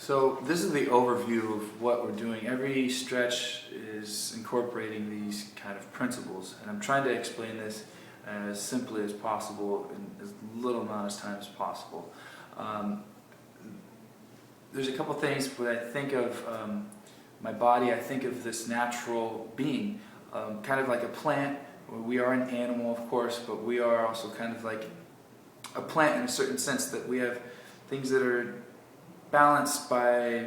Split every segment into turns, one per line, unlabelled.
So this is the overview of what we're doing. Every stretch is incorporating these kind of principles, and I'm trying to explain this as simply as possible in as little amount of time as possible. There's a couple things when I think of my body. I think of this natural being, kind of like a plant. We are an animal, of course, but we are also kind of like a plant in a certain sense, that we have things that are balanced by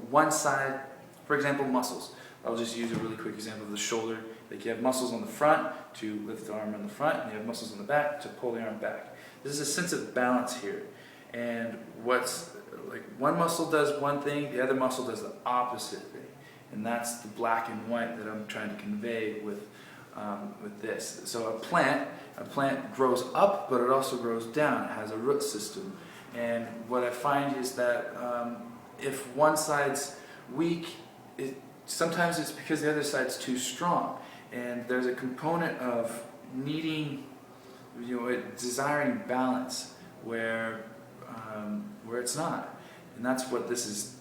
one side. For example, muscles. I'll just use a really quick example of the shoulder. Like, you have muscles on the front to lift the arm on the front, and you have muscles on the back to pull the arm back. There's a sense of balance here, and what's like one muscle does one thing, the other muscle does the opposite thing, and that's the black and white that I'm trying to convey with this. So a plant grows up, but it also grows down. It has a root system. And what I find is that if one side's weak, sometimes it's because the other side's too strong. And there's a component of needing, desiring balance where it's not. And that's what this is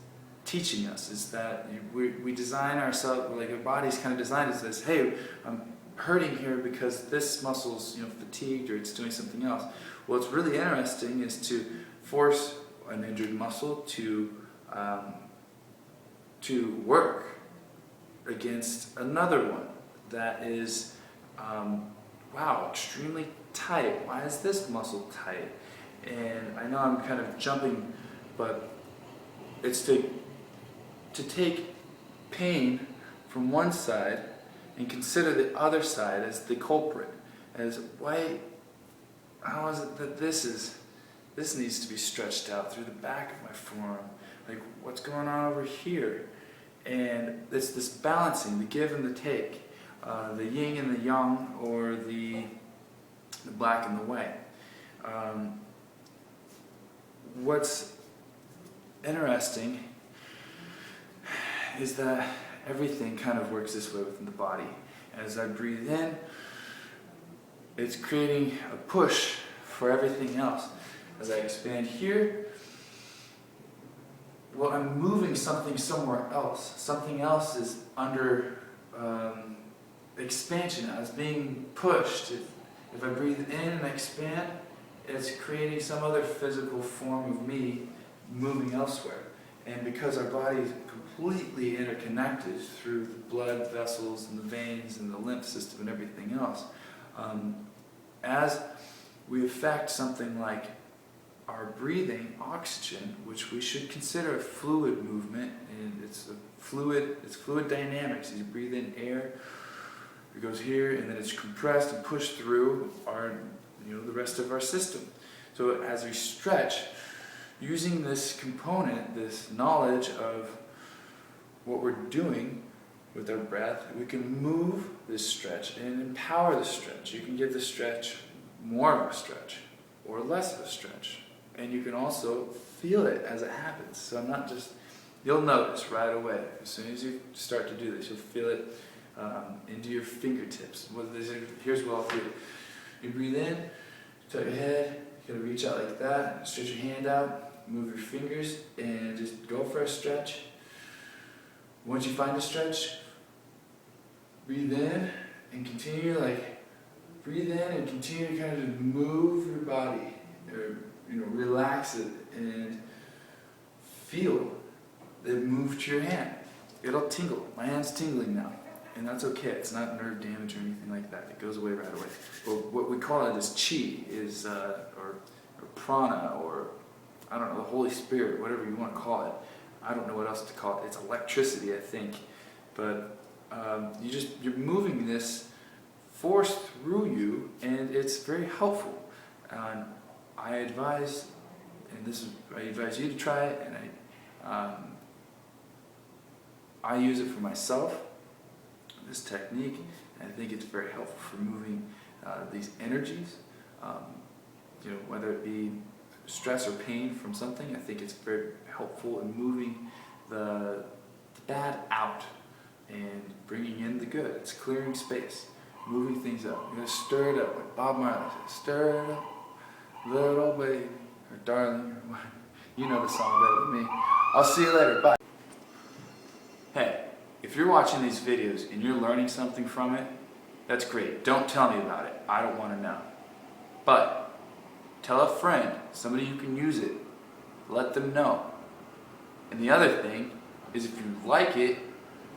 teaching us, is that we design ourselves, like our body's kind of designed as this, hey, I'm hurting here because this muscle's fatigued, or it's doing something else. What's really interesting is to force an injured muscle to work against another one that is extremely tight. Why is this muscle tight? And I know I'm kind of jumping, but it's to take pain from one side and consider the other side as the culprit, as how is it that this needs to be stretched out through the back of my forearm? Like, what's going on over here? And it's this balancing, the give and the take, the yin and the yang, or the black and the white. What's interesting is that everything kind of works this way within the body. As I breathe in, it's creating a push for everything else. As I expand here, well, I'm moving something somewhere else. Something else is under expansion. It's being pushed. If I breathe in and expand, it's creating some other physical form of me moving elsewhere. And because our body is completely interconnected through the blood vessels and the veins and the lymph system and everything else, as we affect something like our breathing, oxygen, which we should consider a fluid movement, and it's fluid dynamics. You breathe in air, it goes here, and then it's compressed and pushed through the rest of our system. So as we stretch, using this component, this knowledge of what we're doing with our breath, we can move this stretch and empower the stretch. You can give the stretch more of a stretch or less of a stretch. And you can also feel it as it happens. So you'll notice right away, as soon as you start to do this, you'll feel it into your fingertips. Here's what I'll do. You breathe in, tilt your head, you're going to reach out like that, stretch your hand out, move your fingers, and just go for a stretch. Once you find a stretch, breathe in and continue breathe in and continue to kind of move your body, or relax it and feel it move to your hand. It'll tingle. My hand's tingling now, and that's okay. It's not nerve damage or anything like that. It goes away right away. But what we call it is chi, or prana, or I don't know, the Holy Spirit, whatever you want to call it. I don't know what else to call it. It's electricity, I think. But you're moving this force through you, and it's very helpful. And I advise you to try it, and I use it for myself, this technique, and I think it's very helpful for moving these energies, whether it be stress or pain from something. I think it's very helpful in moving the bad out and bringing in the good. It's clearing space, moving things up. You're going to stir it up, like Bob Marley says, stir it up, little baby, or darling, or what. You know the song better than me. I'll see you later. Bye. Hey, if you're watching these videos and you're learning something from it, that's great. Don't tell me about it. I don't want to know. But tell a friend, somebody who can use it. Let them know. And the other thing is, if you like it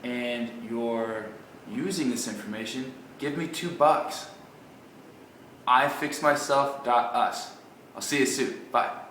and you're using this information, give me $2. ifixmyself.us. I'll see you soon. Bye.